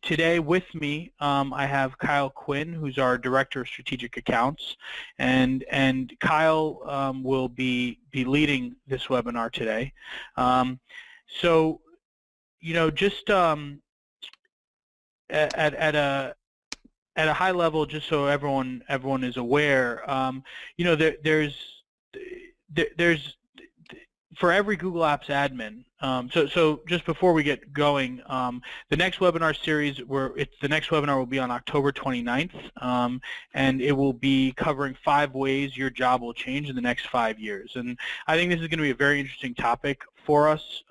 today with me, I have Kyle Quinn, who's our Director of Strategic Accounts, and Kyle will be leading this webinar today. So, just at a high level, just so everyone is aware, there's for every Google Apps admin. So just before we get going, the next webinar series, the next webinar will be on October 29th, and it will be covering 5 ways your job will change in the next 5 years. And I think this is going to be a very interesting topic for us.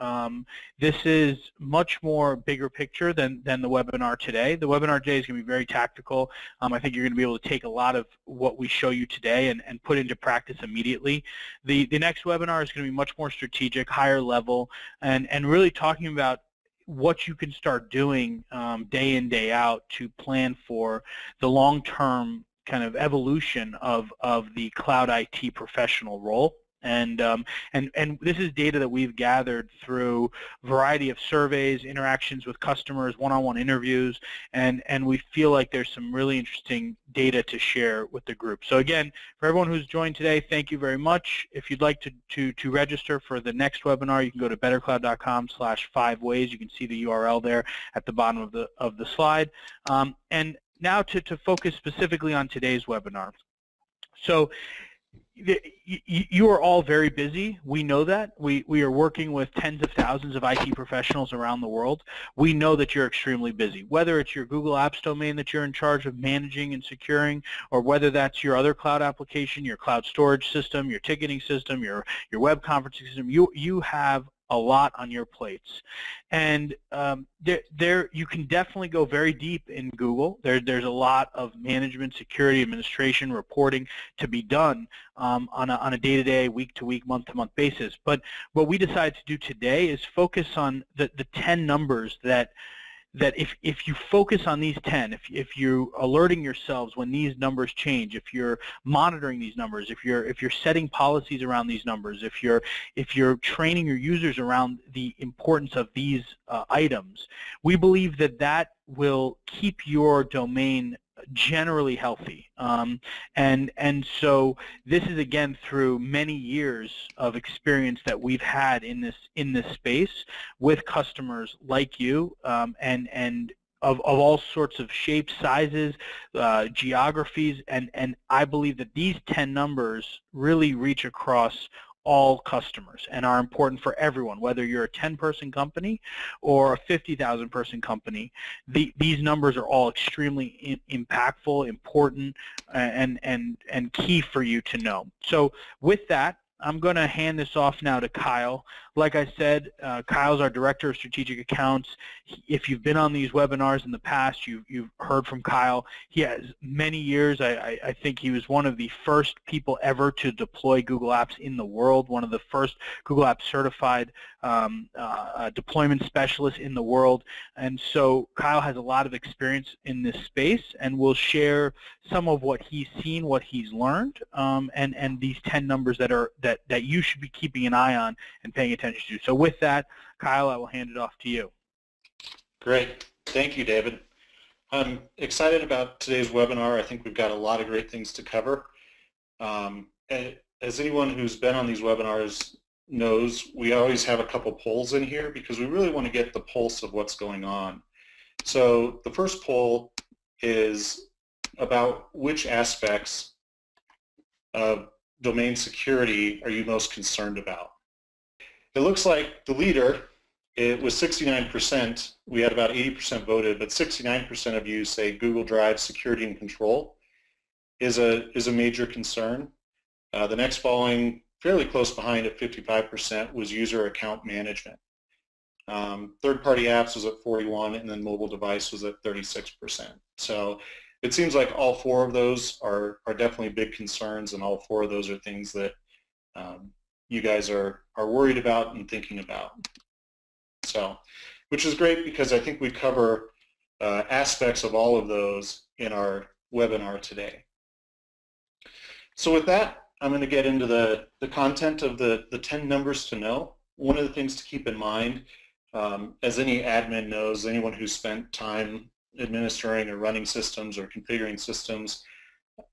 This is much more bigger picture than the webinar today. The webinar today is going to be very tactical. I think you're going to be able to take a lot of what we show you today and put into practice immediately. The next webinar is going to be much more strategic, higher level, and really talking about what you can start doing day in, day out to plan for the long-term kind of evolution of the cloud IT professional role. And this is data that we've gathered through a variety of surveys, interactions with customers, one-on-one interviews, and we feel like there's some really interesting data to share with the group. So again, for everyone who's joined today, thank you very much. If you'd like to register for the next webinar, you can go to bettercloud.com/5ways. You can see the URL there at the bottom of the slide. And now to focus specifically on today's webinar. So you are all very busy. We know that. We are working with tens of thousands of IT professionals around the world. We know that you're extremely busy, whether it's your Google Apps domain that you're in charge of managing and securing, or whether that's your other cloud application, your cloud storage system, your ticketing system, your web conferencing system. You have a lot on your plates, and there you can definitely go very deep in Google. There's a lot of management, security, administration, reporting to be done on a day-to-day, week-to-week, month-to-month basis. But what we decided to do today is focus on the 10 numbers that if you focus on these 10, if you're alerting yourselves when these numbers change, if you're monitoring these numbers, if you're setting policies around these numbers, if you're training your users around the importance of these items, we believe that will keep your domain generally healthy. And so this is again through many years of experience that we've had in this space with customers like you, and of all sorts of shapes, sizes, geographies, and I believe that these 10 numbers really reach across all customers and are important for everyone, whether you're a 10-person company or a 50,000 person company. These numbers are all extremely impactful, important, and key for you to know. So with that, I'm going to hand this off now to Kyle. Like I said, Kyle's our Director of Strategic Accounts. If you've been on these webinars in the past, you've heard from Kyle. He has many years. I think he was one of the first people ever to deploy Google Apps in the world, one of the first Google Apps certified deployment specialists in the world. And so Kyle has a lot of experience in this space and will share some of what he's seen, what he's learned, and these 10 numbers that you should be keeping an eye on and paying attention to. So with that, Kyle, I will hand it off to you. Great. Thank you, David. I'm excited about today's webinar. I think we've got a lot of great things to cover. As anyone who's been on these webinars knows, we always have a couple polls in here because we really want to get the pulse of what's going on. So the first poll is about which aspects of domain security are you most concerned about? It looks like the leader, it was 69%. We had about 80% voted, but 69% of you say Google Drive security and control is a major concern. The next following, fairly close behind at 55%, was user account management. Third-party apps was at 41%, and then mobile device was at 36%. So it seems like all 4 of those are definitely big concerns, and all 4 of those are things that you guys are worried about and thinking about. So, which is great because I think we cover aspects of all of those in our webinar today. So with that, I'm going to get into the content of the 10 numbers to know. One of the things to keep in mind, as any admin knows, anyone who's spent time administering or running systems or configuring systems,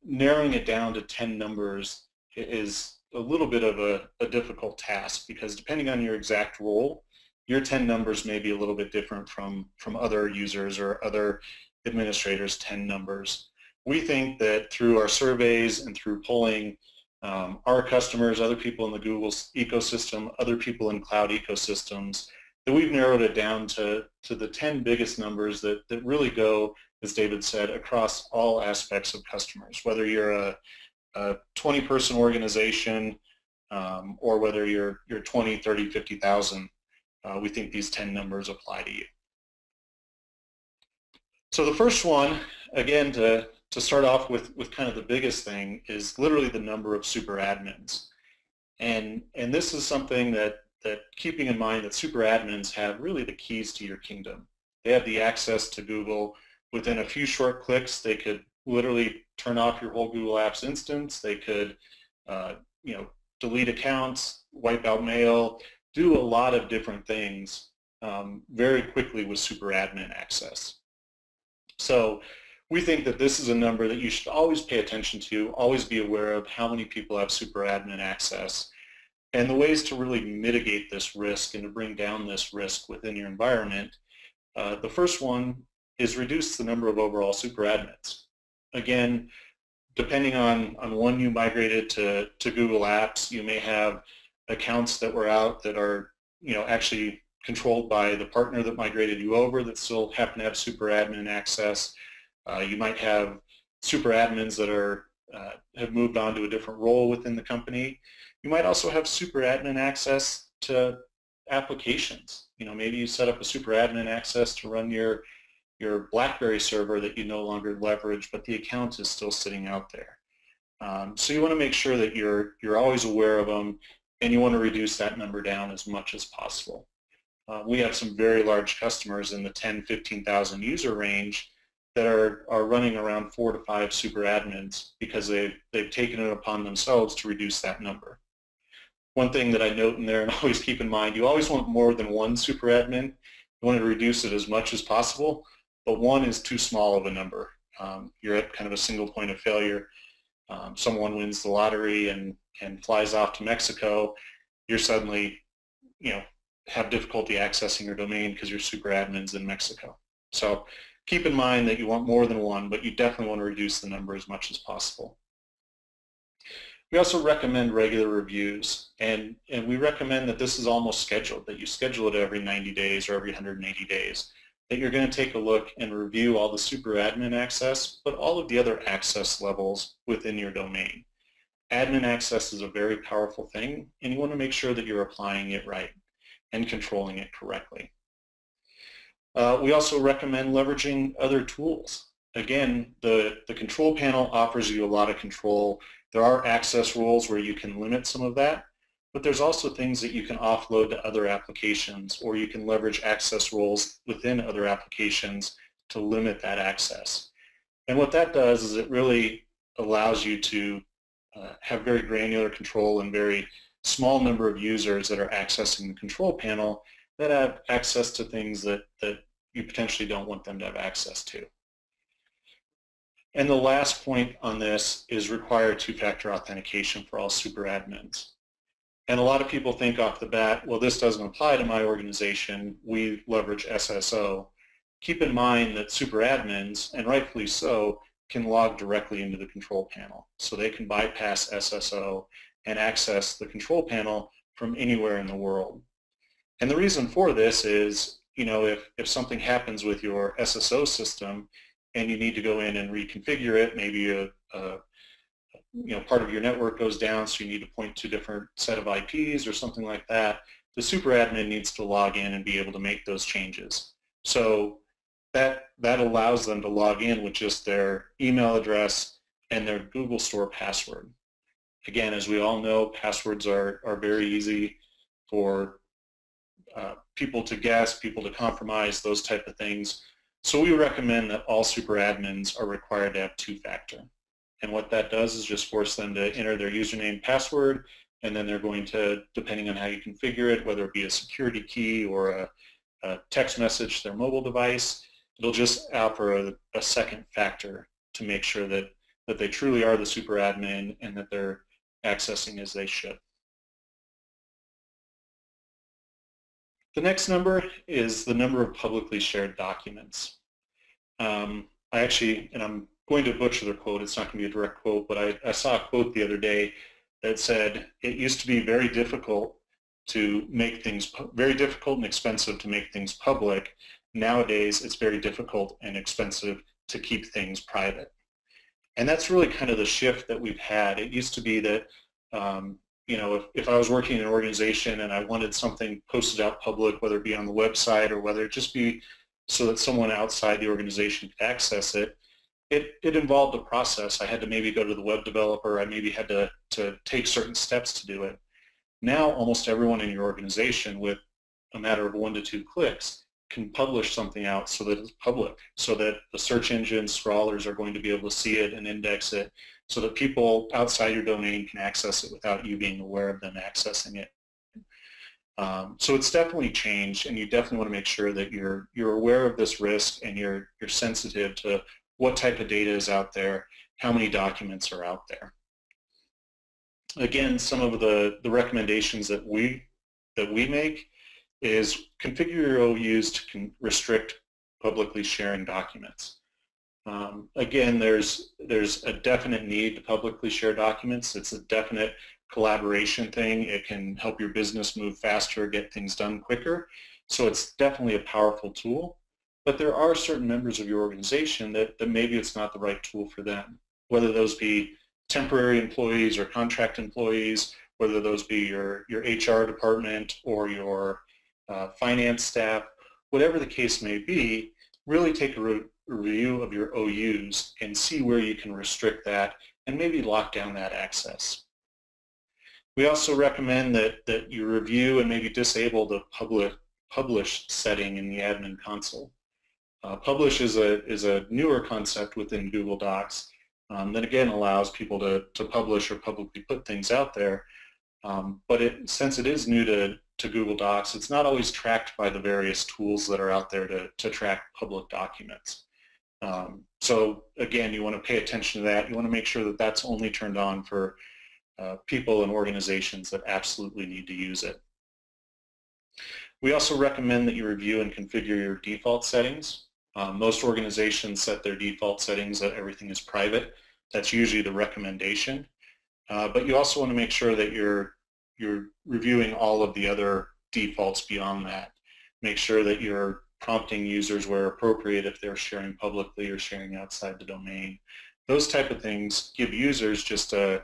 narrowing it down to 10 numbers is a little bit of a difficult task, because depending on your exact role, your 10 numbers may be a little bit different from other users or other administrators' 10 numbers. We think that through our surveys and through polling our customers, other people in the Google ecosystem, other people in cloud ecosystems, that we've narrowed it down to the 10 biggest numbers that really go, as David said, across all aspects of customers, whether you're a 20-person organization or whether you're 20, 30, 50,000. We think these 10 numbers apply to you. So the first one, again, to start off with kind of the biggest thing, is literally the number of super admins. And this is something that keeping in mind that super admins have really the keys to your kingdom. They have the access to Google. Within a few short clicks, they could literally turn off your whole Google Apps instance. They could delete accounts, wipe out mail, do a lot of different things very quickly with super admin access. So we think that this is a number that you should always pay attention to, always be aware of how many people have super admin access, and the ways to really mitigate this risk and to bring down this risk within your environment. The first one is reduce the number of overall super admins. Again, depending on when you migrated to Google Apps, you may have accounts that were out that are actually controlled by the partner that migrated you over that still happen to have super admin access. You might have super admins that have moved on to a different role within the company. You might also have super admin access to applications. Maybe you set up a super admin access to run your BlackBerry server that you no longer leverage, but the account is still sitting out there. So you want to make sure that you're always aware of them, and you want to reduce that number down as much as possible. We have some very large customers in the 10, 15,000 user range that are running around 4 to 5 super admins because they've taken it upon themselves to reduce that number. One thing that I note in there, and always keep in mind, you always want more than one super admin. You want to reduce it as much as possible, but one is too small of a number. You're at kind of a single point of failure. Someone wins the lottery and flies off to Mexico. You're suddenly, have difficulty accessing your domain because your super admin's in Mexico. So keep in mind that you want more than one, but you definitely want to reduce the number as much as possible. We also recommend regular reviews, and we recommend that this is almost scheduled, that you schedule it every 90 days or every 180 days, that you're going to take a look and review all the super admin access, but all of the other access levels within your domain. Admin access is a very powerful thing, and you want to make sure that you're applying it right and controlling it correctly. We also recommend leveraging other tools. Again, the control panel offers you a lot of control. There are access rules where you can limit some of that, but there's also things that you can offload to other applications, or you can leverage access rules within other applications to limit that access. And what that does is it really allows you to have very granular control and very small number of users that are accessing the control panel that have access to things that you potentially don't want them to have access to. And the last point on this is require two-factor authentication for all super admins. And a lot of people think off the bat, well, this doesn't apply to my organization. We leverage SSO. Keep in mind that super admins, and rightfully so, can log directly into the control panel. So they can bypass SSO and access the control panel from anywhere in the world. And the reason for this is, if something happens with your SSO system and you need to go in and reconfigure it, maybe part of your network goes down, so you need to point to a different set of IPs or something like that, the super admin needs to log in and be able to make those changes. So that allows them to log in with just their email address and their Google Store password. Again, as we all know, passwords are very easy for people to guess, people to compromise, those type of things. So we recommend that all super admins are required to have two-factor. And what that does is just force them to enter their username, password, and then they're going to, depending on how you configure it, whether it be a security key or a text message to their mobile device, It'll just offer a second factor to make sure that they truly are the super admin and that they're accessing as they should. The next number is the number of publicly shared documents. And I'm going to butcher the quote, it's not going to be a direct quote, but I saw a quote the other day that said, it used to be very difficult and expensive to make things public. Nowadays, it's very difficult and expensive to keep things private. And that's really kind of the shift that we've had. It used to be that, you know, if I was working in an organization and I wanted something posted out public, whether it be on the website or whether it just be so that someone outside the organization could access it, it involved a process. I had to maybe go to the web developer. I maybe had to take certain steps to do it. Now, almost everyone in your organization, with a matter of 1 to 2 clicks, can publish something out so that it's public, so that the search engine scrollers are going to be able to see it and index it, so that people outside your domain can access it without you being aware of them accessing it. So it's definitely changed, and you definitely want to make sure that you're aware of this risk and you're sensitive to what type of data is out there, how many documents are out there. Again, some of the recommendations that we make is configure your OUs to restrict publicly sharing documents. Again, there's a definite need to publicly share documents. It's a definite collaboration thing. It can help your business move faster, get things done quicker. So it's definitely a powerful tool. But there are certain members of your organization that maybe it's not the right tool for them, whether those be temporary employees or contract employees, whether those be your HR department or your finance staff, whatever the case may be. Really take a review of your OUs and see where you can restrict that and maybe lock down that access. We also recommend that you review and maybe disable the publish setting in the admin console. Publish is a newer concept within Google Docs that again allows people to publish or publicly put things out there. But since it is new to Google Docs, it's not always tracked by the various tools that are out there to track public documents. So again, you want to pay attention to that. You want to make sure that that's only turned on for people and organizations that absolutely need to use it. We also recommend that you review and configure your default settings. Most organizations set their default settings that everything is private. That's usually the recommendation. But you also want to make sure that you're reviewing all of the other defaults beyond that. Make sure that you're prompting users where appropriate if they're sharing publicly or sharing outside the domain. Those type of things give users just a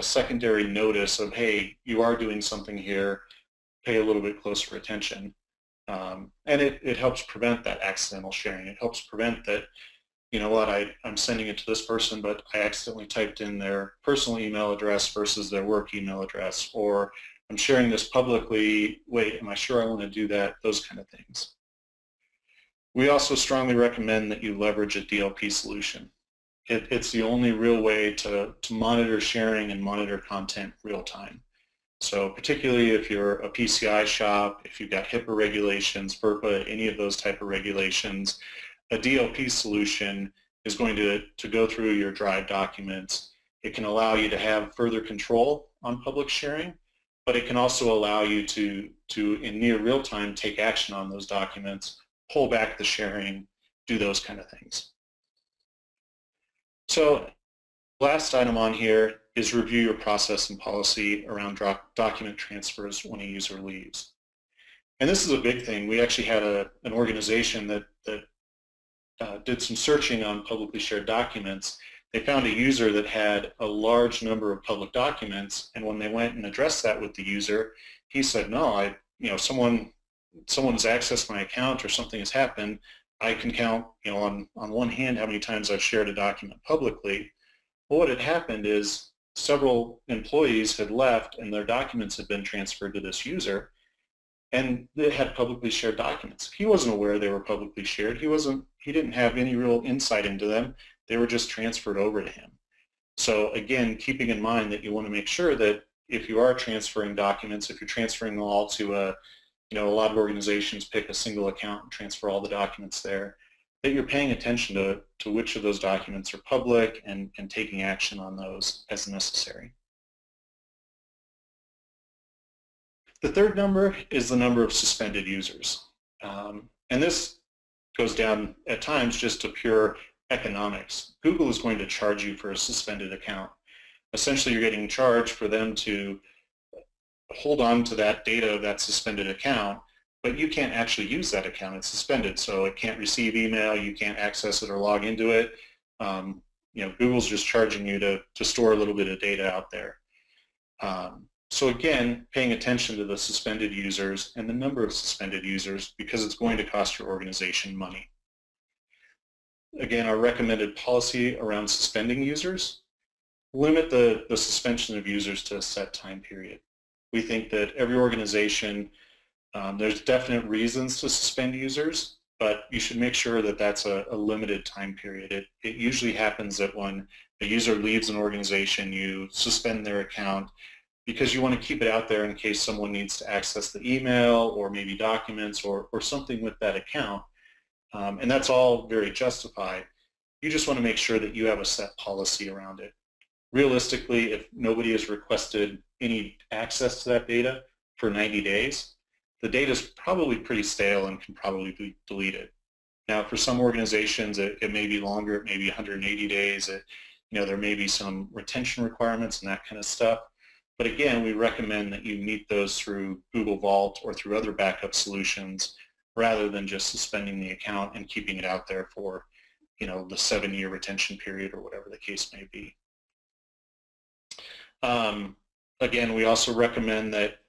secondary notice of, hey, you are doing something here, pay a little bit closer attention. And it helps prevent that accidental sharing. It helps prevent that, you know what, I'm sending it to this person, but I accidentally typed in their personal email address versus their work email address, or I'm sharing this publicly, wait, am I sure I want to do that? Those kind of things. We also strongly recommend that you leverage a DLP solution. It's the only real way to monitor sharing and monitor content real time. So particularly if you're a PCI shop, if you've got HIPAA regulations, FERPA, any of those type of regulations, a DLP solution is going to go through your Drive documents. It can allow you to have further control on public sharing, but it can also allow you to in near real time, take action on those documents, pull back the sharing, do those kind of things. So last item on here is review your process and policy around document transfers when a user leaves. And this is a big thing. We actually had an organization that did some searching on publicly shared documents. They found a user that had a large number of public documents, and when they went and addressed that with the user, he said, no, someone's accessed my account or something has happened. I can count, on one hand how many times I've shared a document publicly. Well, what had happened is several employees had left and their documents had been transferred to this user, and they had publicly shared documents. He wasn't aware they were publicly shared. He didn't have any real insight into them. They were just transferred over to him. So again, keeping in mind that you want to make sure that if you are transferring documents, if you're transferring them all to a lot of organizations pick a single account and transfer all the documents there. that you're paying attention to which of those documents are public and taking action on those as necessary. The third number is the number of suspended users. And this goes down at times just to pure economics. Google is going to charge you for a suspended account. Essentially, you're getting charged for them to hold on to that data of that suspended account, but you can't actually use that account. It's suspended, so it can't receive email, you can't access it or log into it. Google's just charging you to store a little bit of data out there. So again, paying attention to the suspended users and the number of suspended users, because it's going to cost your organization money. Again, our recommended policy around suspending users: limit the suspension of users to a set time period. We think that every organization, there's definite reasons to suspend users, but you should make sure that that's a limited time period. It usually happens that when a user leaves an organization, you suspend their account because you want to keep it out there in case someone needs to access the email or maybe documents or something with that account. And that's all very justified. You just want to make sure that you have a set policy around it. Realistically, if nobody has requested any access to that data for 90 days, the data is probably pretty stale and can probably be deleted. Now, for some organizations, it may be longer. It may be 180 days. There may be some retention requirements and that kind of stuff. But again, we recommend that you meet those through Google Vault or through other backup solutions rather than just suspending the account and keeping it out there for, the 7-year retention period or whatever the case may be. Again, we also recommend that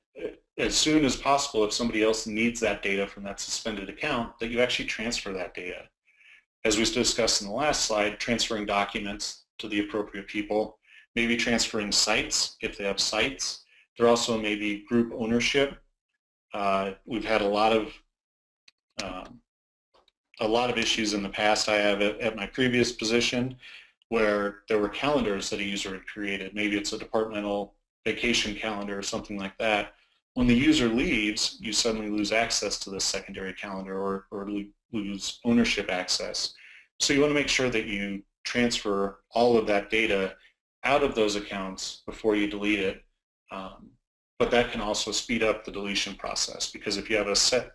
as soon as possible, if somebody else needs that data from that suspended account, that you actually transfer that data. As we discussed in the last slide, transferring documents to the appropriate people, maybe transferring sites if they have sites. There also may be group ownership. We've had a lot of issues in the past. I have at my previous position where there were calendars that a user had created. Maybe it's a departmental vacation calendar or something like that. When the user leaves, you suddenly lose access to this secondary calendar or lose ownership access. So you want to make sure that you transfer all of that data out of those accounts before you delete it. But that can also speed up the deletion process, because if you have a set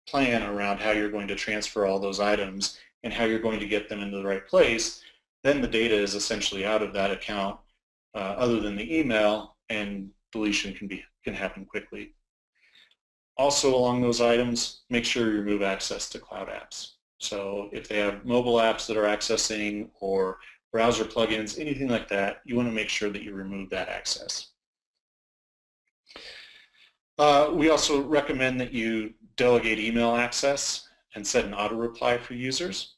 plan around how you're going to transfer all those items and how you're going to get them into the right place, then the data is essentially out of that account other than the email, and deletion can happen quickly. Also along those items, make sure you remove access to cloud apps. So if they have mobile apps that are accessing or browser plugins, anything like that, you want to make sure that you remove that access. We also recommend that you delegate email access and set an auto reply for users.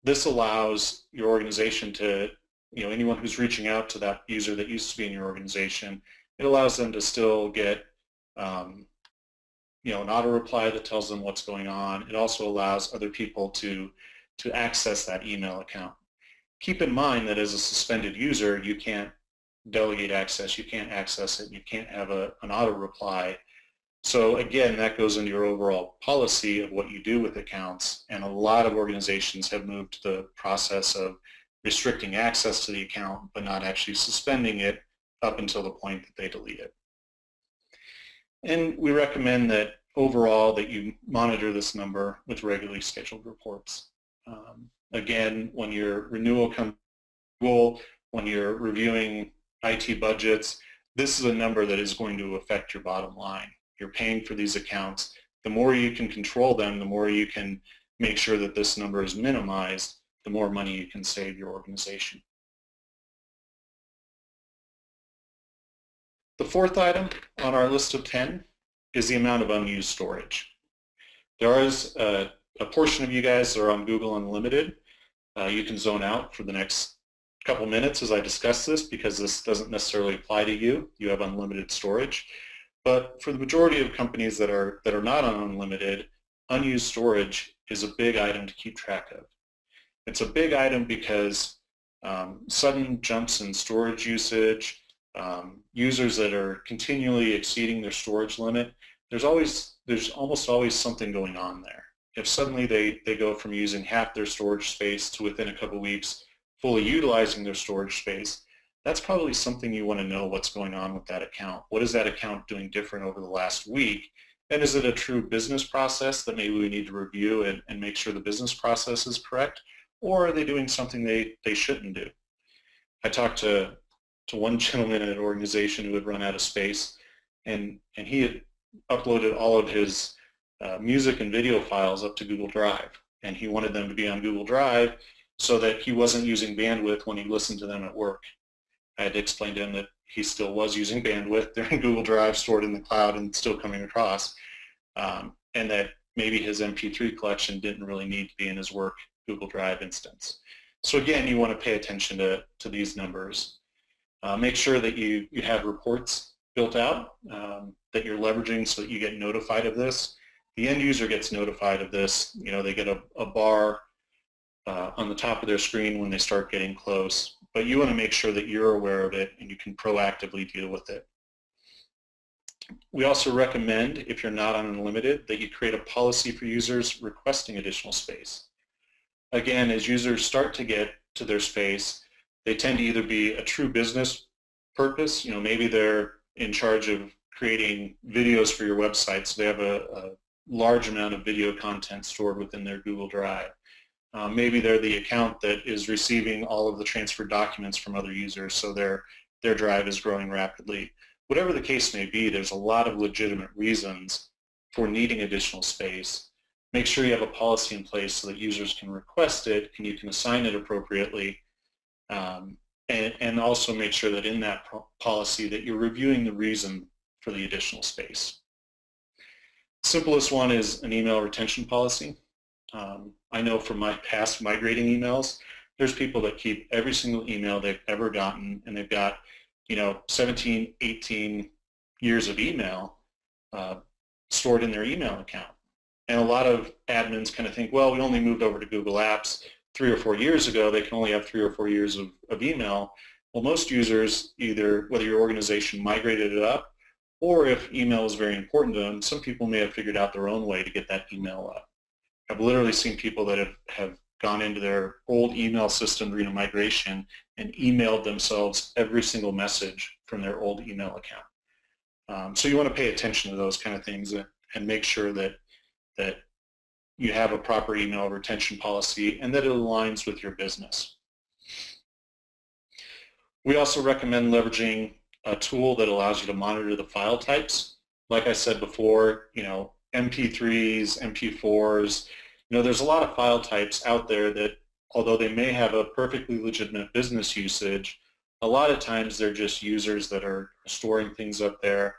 This allows your organization to, anyone who's reaching out to that user that used to be in your organization, it allows them to still get an auto reply that tells them what's going on. It also allows other people to access that email account. Keep in mind that as a suspended user, you can't delegate access, you can't access it, you can't have an auto reply. So again, that goes into your overall policy of what you do with accounts, and a lot of organizations have moved to the process of restricting access to the account but not actually suspending it up until the point that they delete it. And we recommend that overall that you monitor this number with regularly scheduled reports. Again, when your renewal comes, when you're reviewing IT budgets, this is a number that is going to affect your bottom line. You're paying for these accounts. The more you can control them, the more you can make sure that this number is minimized, the more money you can save your organization. The fourth item on our list of 10 is the amount of unused storage. There is a portion of you guys that are on Google Unlimited. You can zone out for the next couple minutes as I discuss this, because this doesn't necessarily apply to you. You have unlimited storage. But for the majority of companies that are not on unlimited, unused storage is a big item to keep track of. It's a big item because sudden jumps in storage usage, users that are continually exceeding their storage limit, there's almost always something going on there. if suddenly they go from using half their storage space to within a couple weeks fully utilizing their storage space, that's probably something you want to know what's going on with that account. What is that account doing different over the last week? And is it a true business process that maybe we need to review and make sure the business process is correct? Or are they doing something they shouldn't do? I talked to one gentleman at an organization who had run out of space, and he had uploaded all of his music and video files up to Google Drive, and he wanted them to be on Google Drive so that he wasn't using bandwidth when he listened to them at work. I had to explain to him that he still was using bandwidth. They're in Google Drive, stored in the cloud, and still coming across, and that maybe his MP3 collection didn't really need to be in his work Google Drive instance. So again, you want to pay attention to these numbers. Make sure that you have reports built out that you're leveraging so that you get notified of this. The end user gets notified of this. You know, they get a bar on the top of their screen when they start getting close. But you want to make sure that you're aware of it and you can proactively deal with it. We also recommend, if you're not on Unlimited, that you create a policy for users requesting additional space. Again, as users start to get to their space, they tend to either be a true business purpose, you know, maybe they're in charge of creating videos for your website, so they have a large amount of video content stored within their Google Drive. Maybe they're the account that is receiving all of the transferred documents from other users, so their drive is growing rapidly. Whatever the case may be, there's a lot of legitimate reasons for needing additional space. Make sure you have a policy in place so that users can request it and you can assign it appropriately. And also make sure that in that policy that you're reviewing the reason for the additional space. Simplest one is an email retention policy. I know from my past migrating emails, there's people that keep every single email they've ever gotten, and they've got, you know, 17, 18 years of email stored in their email account. And a lot of admins kind of think, well, we only moved over to Google Apps 3 or 4 years ago. They can only have 3 or 4 years of email. Well, most users, either whether your organization migrated it up or if email is very important to them, some people may have figured out their own way to get that email up. I've literally seen people that have gone into their old email system during a migration and emailed themselves every single message from their old email account. So you want to pay attention to those kind of things and make sure that you have a proper email retention policy and that it aligns with your business. We also recommend leveraging a tool that allows you to monitor the file types. Like I said before, you know, MP3s, MP4s, you know, there's a lot of file types out there that, although they may have a perfectly legitimate business usage, a lot of times they're just users that are storing things up there.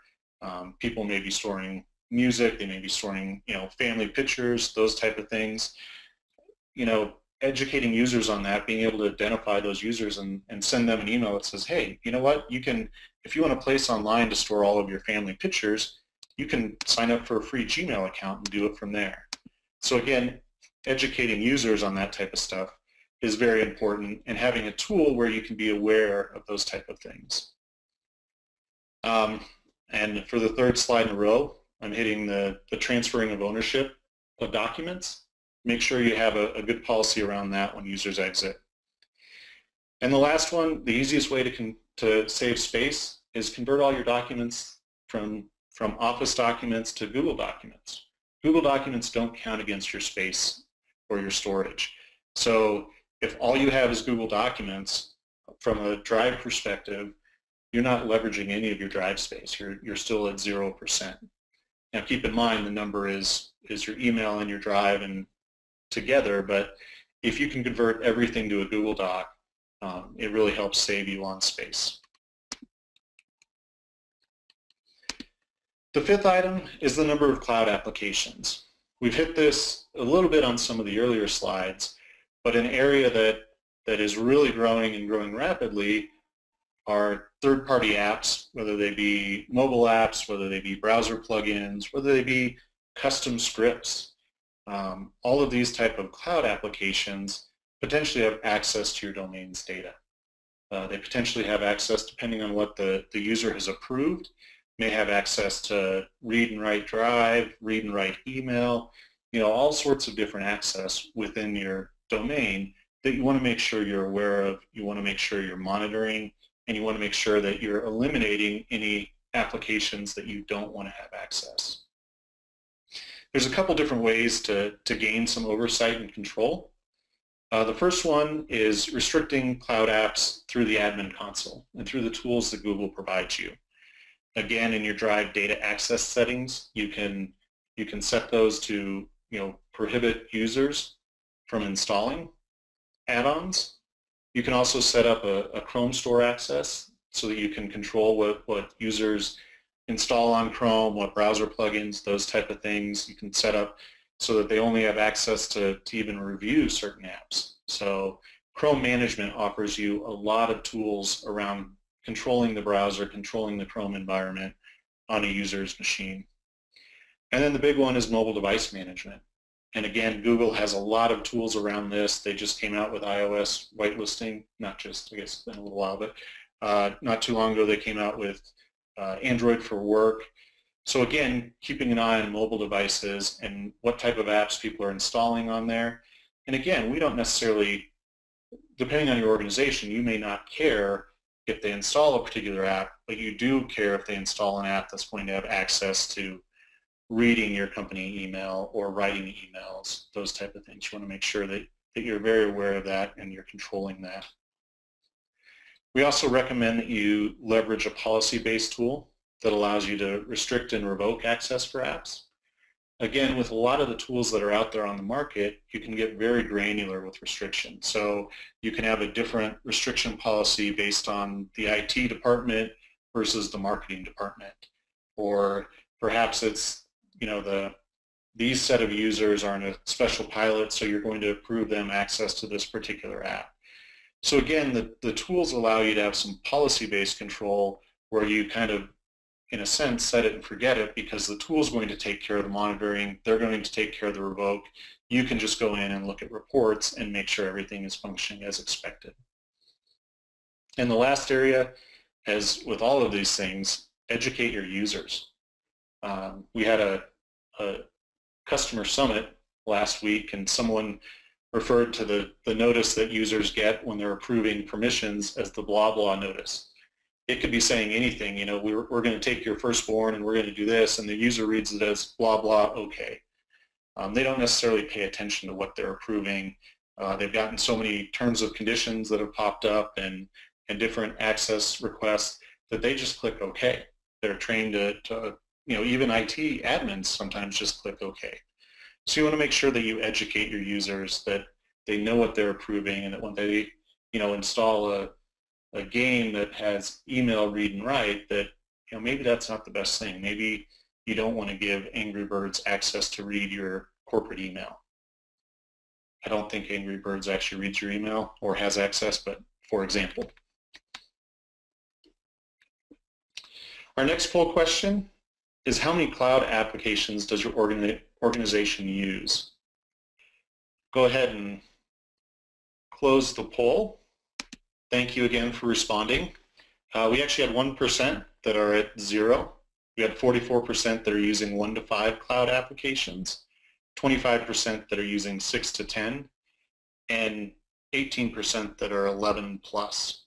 People may be storing music, they may be storing, you know, family pictures, those type of things. You know, educating users on that, being able to identify those users and send them an email that says, hey, you know what, you can, if you want a place online to store all of your family pictures, you can sign up for a free Gmail account and do it from there. So again, educating users on that type of stuff is very important, and having a tool where you can be aware of those type of things. And for the third slide in a row, I'm hitting the transferring of ownership of documents. Make sure you have a good policy around that when users exit. And the last one, the easiest way to save space is convert all your documents from Office documents to Google Documents. Google Documents don't count against your space or your storage. So if all you have is Google Documents, from a drive perspective, you're not leveraging any of your drive space. You're still at 0%. Now keep in mind the number is your email and your drive and together, but if you can convert everything to a Google Doc, it really helps save you on space. The fifth item is the number of cloud applications. We've hit this a little bit on some of the earlier slides, but an area that is really growing and growing rapidly are third-party apps, whether they be mobile apps, whether they be browser plugins, whether they be custom scripts. All of these type of cloud applications potentially have access to your domain's data. They potentially have access, depending on what the user has approved, may have access to read and write drive, read and write email, all sorts of different access within your domain that you want to make sure you're aware of, you want to make sure you're monitoring, and you want to make sure that you're eliminating any applications that you don't want to have access. There's a couple different ways to gain some oversight and control. The first one is restricting cloud apps through the admin console and through the tools that Google provides you. Again, in your Drive data access settings, you can set those to prohibit users from installing add-ons. You can also set up a Chrome store access so that you can control what users install on Chrome, what browser plugins, those type of things. You can set up so that they only have access to even review certain apps. So Chrome management offers you a lot of tools around controlling the browser, controlling the Chrome environment on a user's machine. And then the big one is mobile device management. And again, Google has a lot of tools around this. They just came out with iOS whitelisting, not just, I guess it's been a little while, but not too long ago they came out with Android for Work. So again, keeping an eye on mobile devices and what type of apps people are installing on there. And again, we don't necessarily, depending on your organization, you may not care if they install a particular app, but you do care if they install an app that's going to have access to reading your company email or writing emails, those type of things. You want to make sure that you're very aware of that and you're controlling that. We also recommend that you leverage a policy-based tool that allows you to restrict and revoke access for apps. Again, with a lot of the tools that are out there on the market, you can get very granular with restrictions. So you can have a different restriction policy based on the IT department versus the marketing department. Or perhaps it's, these set of users are in a special pilot, so you're going to approve them access to this particular app. So again, the tools allow you to have some policy-based control where you kind of, in a sense, set it and forget it, because the tool is going to take care of the monitoring, they're going to take care of the revoke. You can just go in and look at reports and make sure everything is functioning as expected. And the last area, as with all of these things, educate your users. We had a customer summit last week, and someone referred to the notice that users get when they're approving permissions as the blah blah notice. It could be saying anything, we're going to take your firstborn and we're going to do this, and the user reads it as blah blah okay. They don't necessarily pay attention to what they're approving. They've gotten so many terms of conditions that have popped up and different access requests that they just click OK. They're trained to even IT admins sometimes just click OK. So you want to make sure that you educate your users, that they know what they're approving, and that when they install a game that has email read and write, that maybe that's not the best thing. Maybe you don't want to give Angry Birds access to read your corporate email. I don't think Angry Birds actually reads your email or has access, but for example. Our next poll question is, how many cloud applications does your organization use? Go ahead and close the poll. Thank you again for responding. We actually had 1% that are at 0. We had 44% that are using 1 to 5 cloud applications, 25% that are using 6 to 10, and 18% that are 11 plus.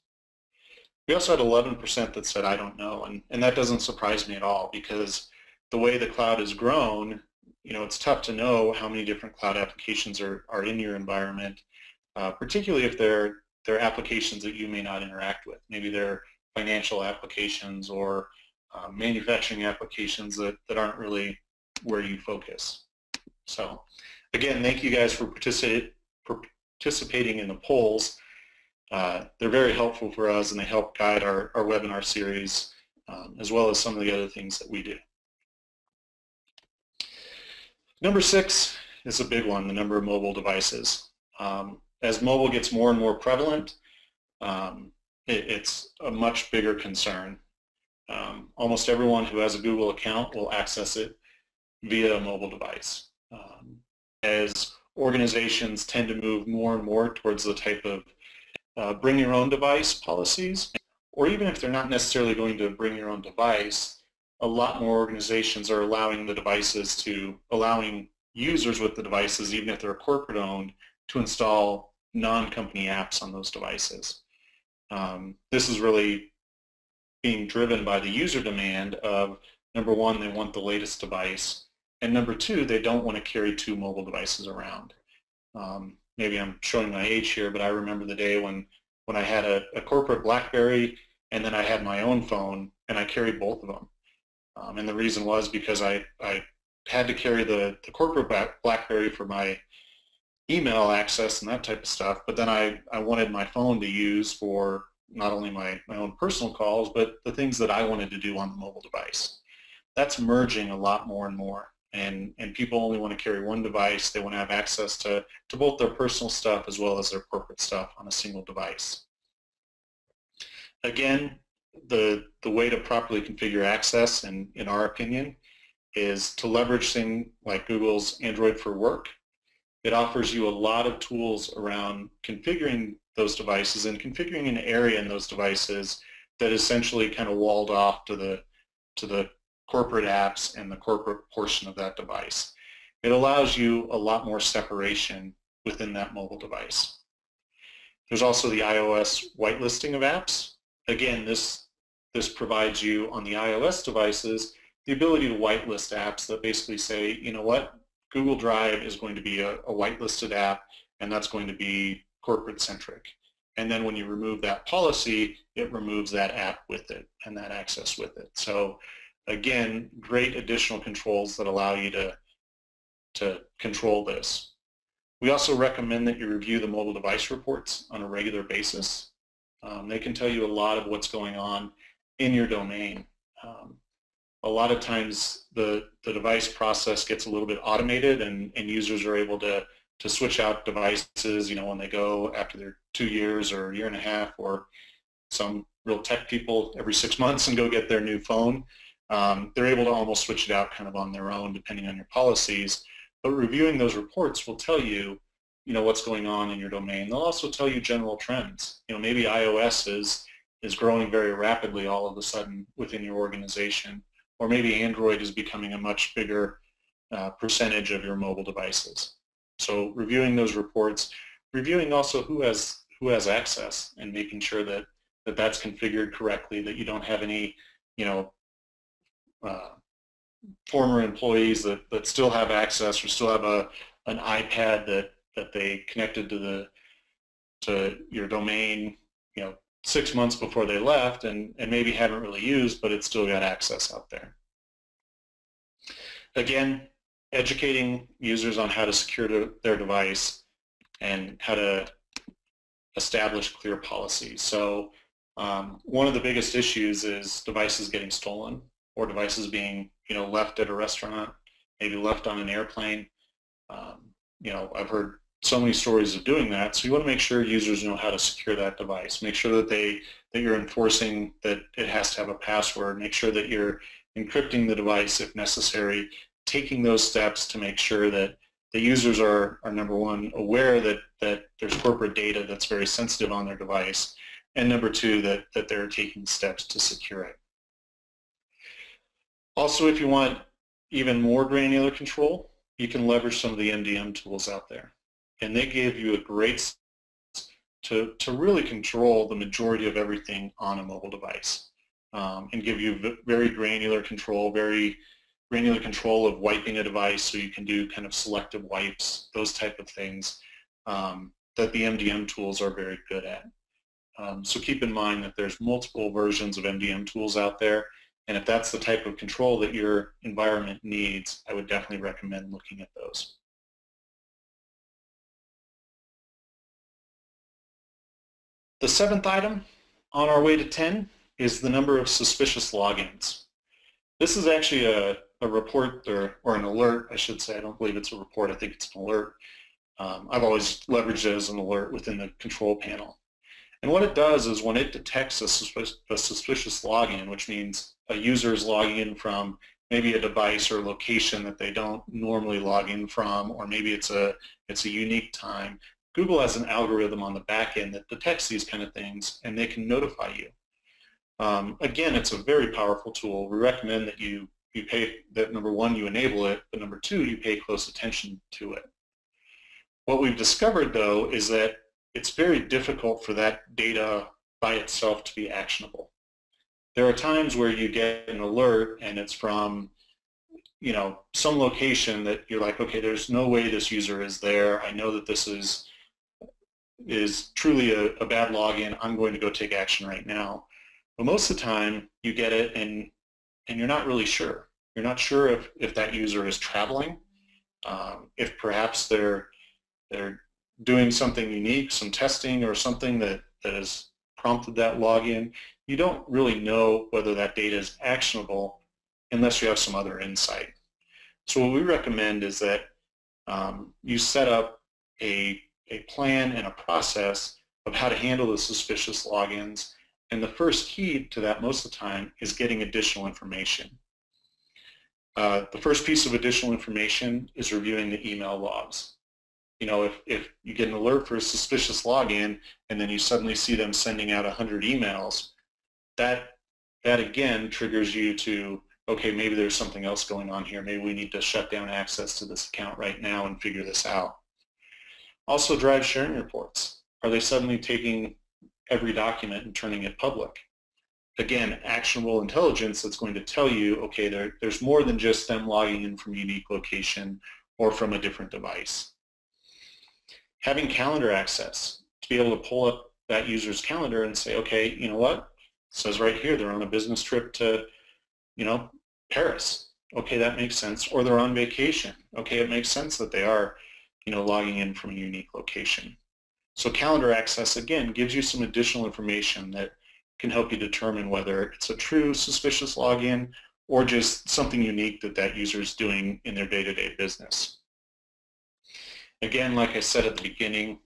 We also had 11% that said, I don't know, and that doesn't surprise me at all, because the way the cloud has grown, it's tough to know how many different cloud applications are in your environment, particularly if they're applications that you may not interact with. Maybe they're financial applications or manufacturing applications that aren't really where you focus. So again, thank you guys for participating in the polls. They're very helpful for us, and they help guide our webinar series, as well as some of the other things that we do. Number 6 is a big one, the number of mobile devices. As mobile gets more and more prevalent, it's a much bigger concern. Almost everyone who has a Google account will access it via a mobile device. As organizations tend to move more and more towards the type of bring your own device policies, or even if they're not necessarily going to bring your own device, a lot more organizations are allowing users with the devices, even if they're corporate owned, to install non-company apps on those devices. This is really being driven by the user demand of, number one, they want the latest device, and number two, they don't want to carry two mobile devices around. Maybe I'm showing my age here, but I remember the day when I had a corporate BlackBerry and then I had my own phone, and I carried both of them. And the reason was because I had to carry the corporate BlackBerry for my email access and that type of stuff, but then I wanted my phone to use for not only my own personal calls, but the things that I wanted to do on the mobile device. That's merging a lot more and more, and people only want to carry one device. They want to have access to both their personal stuff as well as their corporate stuff on a single device. Again, the way to properly configure access, in our opinion, is to leverage things like Google's Android for Work. It offers you a lot of tools around configuring those devices and configuring an area in those devices that essentially kind of walled off to the corporate apps and the corporate portion of that device. It allows you a lot more separation within that mobile device. There's also the iOS whitelisting of apps. Again, this provides you on the iOS devices the ability to whitelist apps that basically say, you know what, Google Drive is going to be a whitelisted app, and that's going to be corporate centric. And then when you remove that policy, it removes that app with it and that access with it. So again, great additional controls that allow you to control this. We also recommend that you review the mobile device reports on a regular basis. They can tell you a lot of what's going on in your domain. A lot of times the device process gets a little bit automated, and users are able to switch out devices, you know, when they go after their 2 years or a year and a half, or some real tech people every 6 months and go get their new phone. They're able to almost switch it out kind of on their own depending on your policies. But reviewing those reports will tell you, you know, what's going on in your domain. They'll also tell you general trends. You know, maybe iOS is growing very rapidly all of a sudden within your organization, or maybe Android is becoming a much bigger percentage of your mobile devices. So reviewing those reports, reviewing also who has access, and making sure that that's configured correctly, that you don't have any, you know, former employees that still have access or still have an iPad that they connected to your domain, you know, 6 months before they left, and maybe haven't really used, but it's still got access out there. Again, educating users on how to secure their device and how to establish clear policies. So one of the biggest issues is devices getting stolen, or devices being, you know, left at a restaurant, maybe left on an airplane. You know, I've heard so many stories of doing that. So you want to make sure users know how to secure that device. Make sure that you're enforcing that it has to have a password. Make sure that you're encrypting the device if necessary. Taking those steps to make sure that the users are number one, aware that there's corporate data that's very sensitive on their device, and number two, that they're taking steps to secure it. Also, if you want even more granular control, you can leverage some of the MDM tools out there. And they give you a great to really control the majority of everything on a mobile device, and give you very granular control, of wiping a device, so you can do kind of selective wipes, those type of things that the MDM tools are very good at. So keep in mind that there's multiple versions of MDM tools out there, and if that's the type of control that your environment needs, I would definitely recommend looking at those. The seventh item on our way to 10 is the number of suspicious logins. This is actually a report, or an alert, I should say. I don't believe it's a report. I think it's an alert. I've always leveraged it as an alert within the control panel. And what it does is when it detects a suspicious login, which means a user is logging in from maybe a device or location that they don't normally log in from, or maybe it's a unique time, Google has an algorithm on the back end that detects these kind of things, and they can notify you. Again, it's a very powerful tool. We recommend that you you pay that, number one, you enable it, but number two, you pay close attention to it. What we've discovered, though, is that it's very difficult for that data by itself to be actionable. There are times where you get an alert and it's from, some location that you're like, okay, there's no way this user is there. I know that this is truly a bad login. I'm going to go take action right now. But most of the time, you get it and you're not really sure. You're not sure if that user is traveling, if perhaps they're doing something unique, some testing or something that has prompted that login. You don't really know whether that data is actionable unless you have some other insight. So what we recommend is that you set up a plan and a process of how to handle the suspicious logins. And the first key to that most of the time is getting additional information. The first piece of additional information is reviewing the email logs. If you get an alert for a suspicious login and then you suddenly see them sending out 100 emails, that again triggers you to, okay, maybe there's something else going on here. Maybe we need to shut down access to this account right now and figure this out. Also, drive sharing reports. Are they suddenly taking every document and turning it public? Again, actionable intelligence that's going to tell you, okay, there's more than just them logging in from a unique location or from a different device. Having calendar access to be able to pull up that user's calendar and say, okay, you know what? It says right here they're on a business trip to, Paris. Okay, that makes sense. Or they're on vacation. Okay, it makes sense that they are, logging in from a unique location. So calendar access, again, gives you some additional information that can help you determine whether it's a true suspicious login or just something unique that user is doing in their day-to-day business. Again, like I said at the beginning,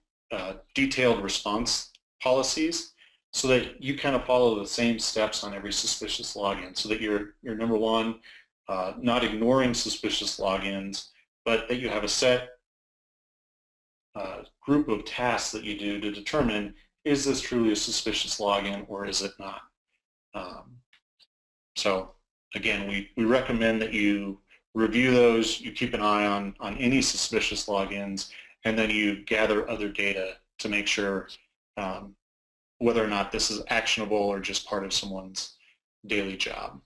detailed response policies so that you kind of follow the same steps on every suspicious login so that you're number one, not ignoring suspicious logins, but that you have a set group of tasks that you do to determine, is this truly a suspicious login or is it not? So again, we recommend that you review those, you keep an eye on any suspicious logins, and then you gather other data to make sure whether or not this is actionable or just part of someone's daily job.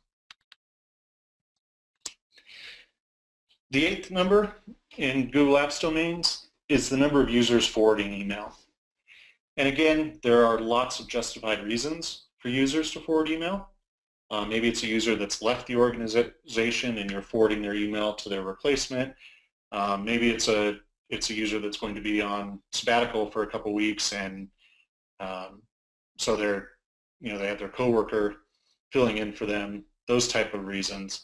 The 8th number in Google Apps domains is the number of users forwarding email. And again, there are lots of justified reasons for users to forward email. Maybe it's a user that's left the organization and you're forwarding their email to their replacement. Maybe it's a user that's going to be on sabbatical for a couple weeks, and so they have their coworker filling in for them. Those type of reasons.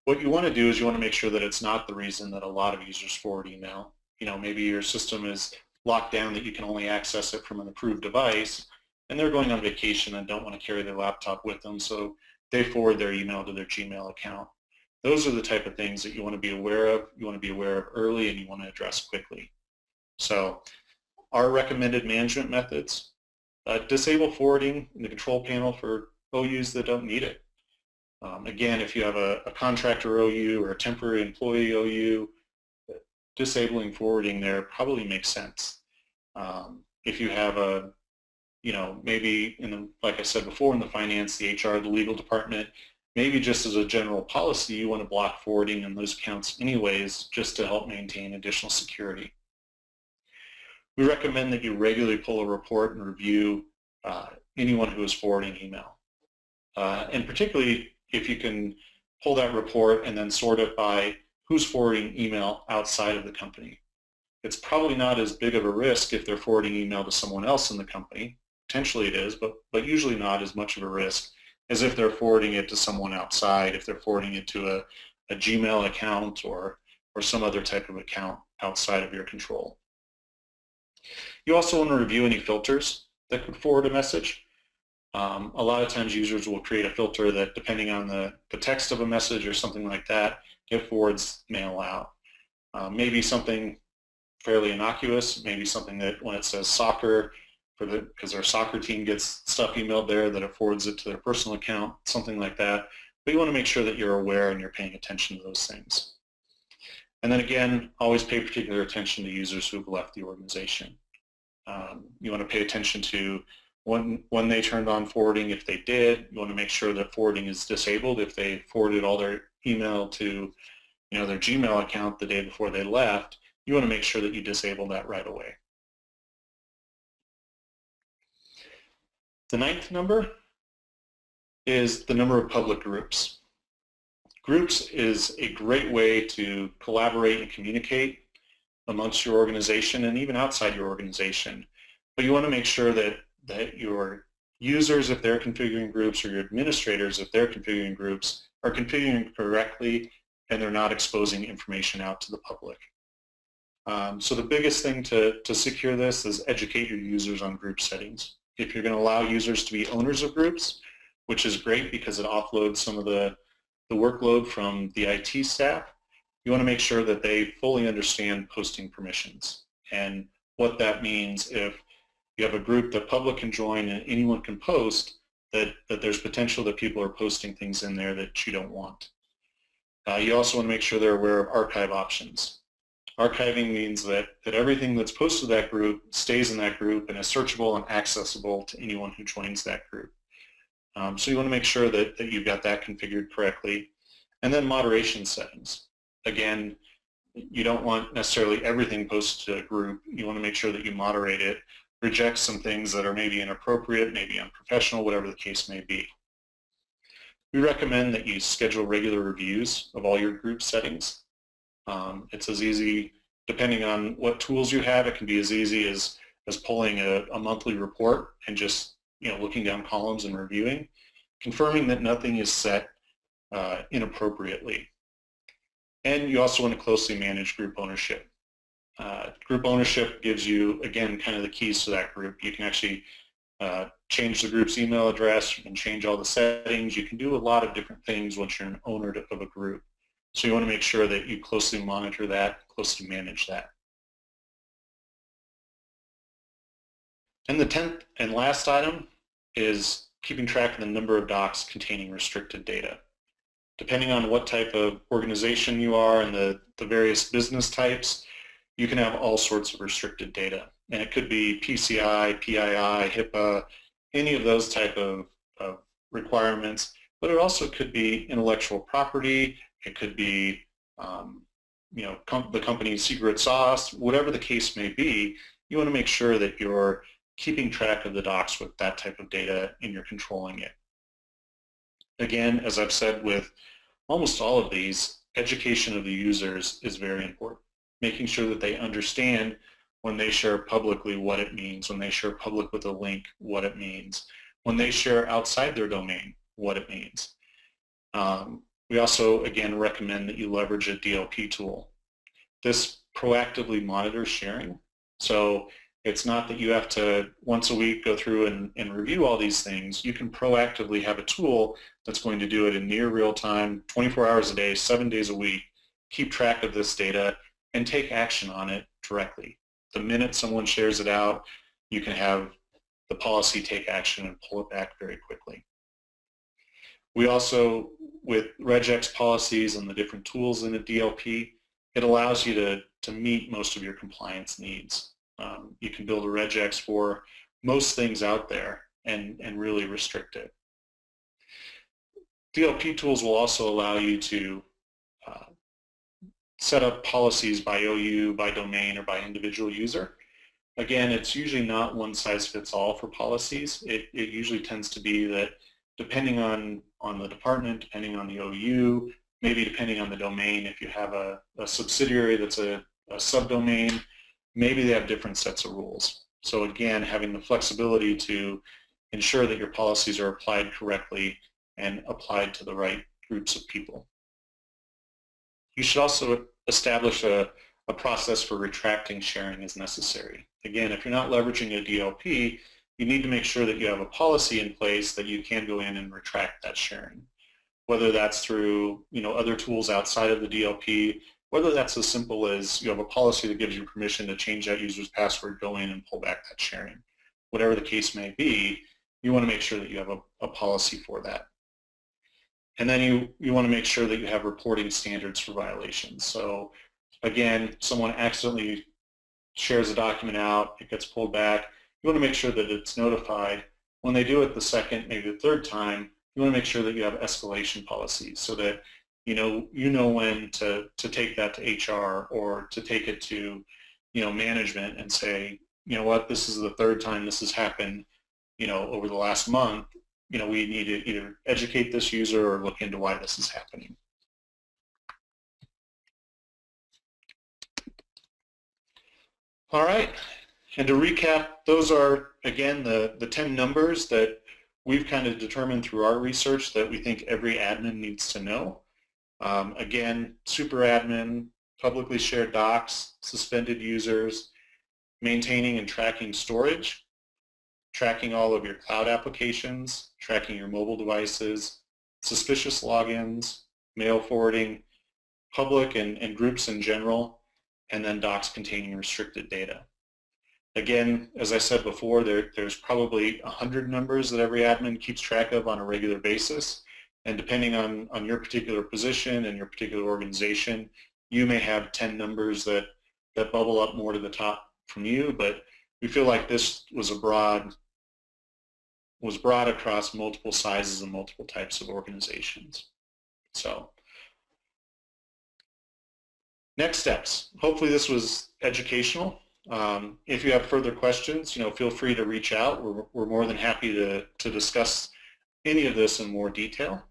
What you want to do is you want to make sure that it's not the reason that a lot of users forward email. Maybe your system is locked down that you can only access it from an approved device, and they're going on vacation and don't want to carry their laptop with them, so they forward their email to their Gmail account. Those are the type of things that you want to be aware of, you want to be aware of early, and you want to address quickly. So our recommended management methods, disable forwarding in the control panel for OUs that don't need it. Again, if you have a contractor OU or a temporary employee OU, disabling forwarding there probably makes sense. If you have maybe like I said before, in the finance, the HR, the legal department, maybe just as a general policy, you want to block forwarding in those accounts anyways, just to help maintain additional security. We recommend that you regularly pull a report and review anyone who is forwarding email. And particularly if you can pull that report and then sort it by who's forwarding email outside of the company. It's probably not as big of a risk if they're forwarding email to someone else in the company. Potentially it is, but usually not as much of a risk as if they're forwarding it to someone outside, if they're forwarding it to a Gmail account or some other type of account outside of your control. You also want to review any filters that could forward a message. A lot of times users will create a filter that, depending on the text of a message or something like that, it forwards mail out. Maybe something fairly innocuous, maybe something that when it says soccer, because their soccer team gets stuff emailed there, that it forwards it to their personal account, something like that. but you want to make sure that you're aware and you're paying attention to those things. And then again, always pay particular attention to users who have left the organization. You want to pay attention to when they turned on forwarding, if they did. You want to make sure that forwarding is disabled. If they forwarded all their email to their Gmail account the day before they left, you want to make sure that you disable that right away. The 9th number is the number of public groups. Groups is a great way to collaborate and communicate amongst your organization and even outside your organization. But you want to make sure that your users, if they're configuring groups, or your administrators, if they're configuring groups, are configuring correctly and they're not exposing information out to the public. So the biggest thing to secure this is educate your users on group settings. If you're going to allow users to be owners of groups, which is great because it offloads some of the workload from the IT staff, you want to make sure that they fully understand posting permissions and what that means if you have a group that public can join and anyone can post, that there's potential that people are posting things in there that you don't want. You also want to make sure they're aware of archive options. Archiving means that everything that's posted to that group stays in that group and is searchable and accessible to anyone who joins that group. So you want to make sure that you've got that configured correctly. And then moderation settings. Again, you don't want necessarily everything posted to a group. You want to make sure that you moderate it, reject some things that are maybe inappropriate, maybe unprofessional, whatever the case may be. We recommend that you schedule regular reviews of all your group settings. It's as easy, depending on what tools you have, it can be as easy as pulling a monthly report and just looking down columns and reviewing, confirming that nothing is set inappropriately. And you also want to closely manage group ownership. Group ownership gives you, again, kind of the keys to that group. You can actually change the group's email address, you can change all the settings, you can do a lot of different things once you're an owner of a group. So you want to make sure that you closely monitor that, closely manage that. And the 10th and last item is keeping track of the number of docs containing restricted data. Depending on what type of organization you are and the various business types, you can have all sorts of restricted data. And it could be PCI, PII, HIPAA, any of those type of requirements, but it also could be intellectual property, it could be the company's secret sauce, whatever the case may be. You want to make sure that you're keeping track of the docs with that type of data and you're controlling it. Again, as I've said with almost all of these, education of the users is very important. Making sure that they understand when they share publicly what it means, when they share public with a link, what it means, when they share outside their domain, what it means. We also, again, recommend that you leverage a DLP tool. This proactively monitors sharing. So it's not that you have to once a week go through and review all these things. You can proactively have a tool that's going to do it in near real time, 24 hours a day, 7 days a week, keep track of this data, and take action on it directly. The minute someone shares it out, you can have the policy take action and pull it back very quickly. We also, with regex policies and the different tools in a DLP, it allows you to meet most of your compliance needs. You can build a regex for most things out there and really restrict it. DLP tools will also allow you to set up policies by OU, by domain, or by individual user. Again, it's usually not one size fits all for policies. It usually tends to be that depending on the department, depending on the OU, maybe depending on the domain, if you have a subsidiary that's a subdomain, maybe they have different sets of rules. So again, having the flexibility to ensure that your policies are applied correctly and applied to the right groups of people. You should also establish a process for retracting sharing as necessary. Again, if you're not leveraging a DLP, you need to make sure that you have a policy in place that you can go in and retract that sharing. Whether that's through other tools outside of the DLP, whether that's as simple as you have a policy that gives you permission to change that user's password, go in and pull back that sharing. Whatever the case may be, you want to make sure that you have a policy for that. And then you want to make sure that you have reporting standards for violations. So again, someone accidentally shares a document out, it gets pulled back. You want to make sure that it's notified. When they do it the second, maybe the third time, you want to make sure that you have escalation policies so that you know when to take that to HR or to take it to management and say, you know what, this is the third time this has happened over the last month. We need to either educate this user or look into why this is happening. All right, and to recap, those are, again, the 10 numbers that we've kind of determined through our research that we think every admin needs to know. Again, super admin, publicly shared docs, suspended users, maintaining and tracking storage, tracking all of your cloud applications, tracking your mobile devices, suspicious logins, mail forwarding, public and groups in general, and then docs containing restricted data. Again, as I said before, there's probably 100 numbers that every admin keeps track of on a regular basis, and depending on your particular position and your particular organization, you may have 10 numbers that bubble up more to the top from you, but we feel like this was broad across multiple sizes and multiple types of organizations. So next steps. Hopefully this was educational. If you have further questions, feel free to reach out. We're more than happy to discuss any of this in more detail.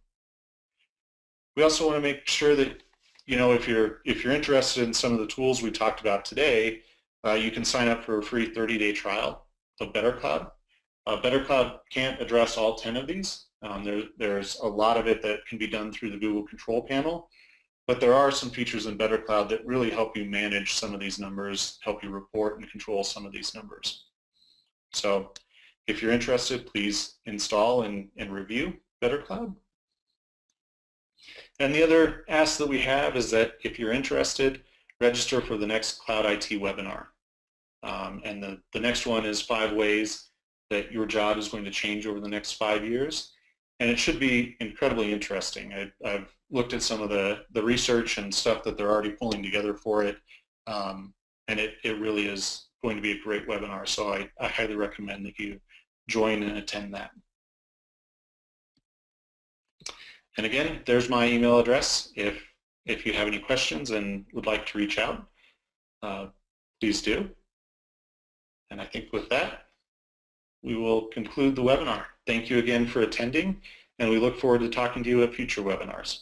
We also want to make sure that if you're interested in some of the tools we talked about today, you can sign up for a free 30-day trial of BetterCloud. BetterCloud can't address all 10 of these. There's a lot of it that can be done through the Google Control Panel, but there are some features in BetterCloud that really help you manage some of these numbers, help you report and control some of these numbers. So if you're interested, please install and review BetterCloud. And the other ask that we have is that if you're interested, register for the next Cloud IT webinar. And the next one is 5 ways that your job is going to change over the next 5 years. And it should be incredibly interesting. I've looked at some of the research and stuff that they're already pulling together for it. And it really is going to be a great webinar. So I highly recommend that you join and attend that. And again, there's my email address. If you have any questions and would like to reach out, please do. And I think with that, we will conclude the webinar. Thank you again for attending, and we look forward to talking to you at future webinars.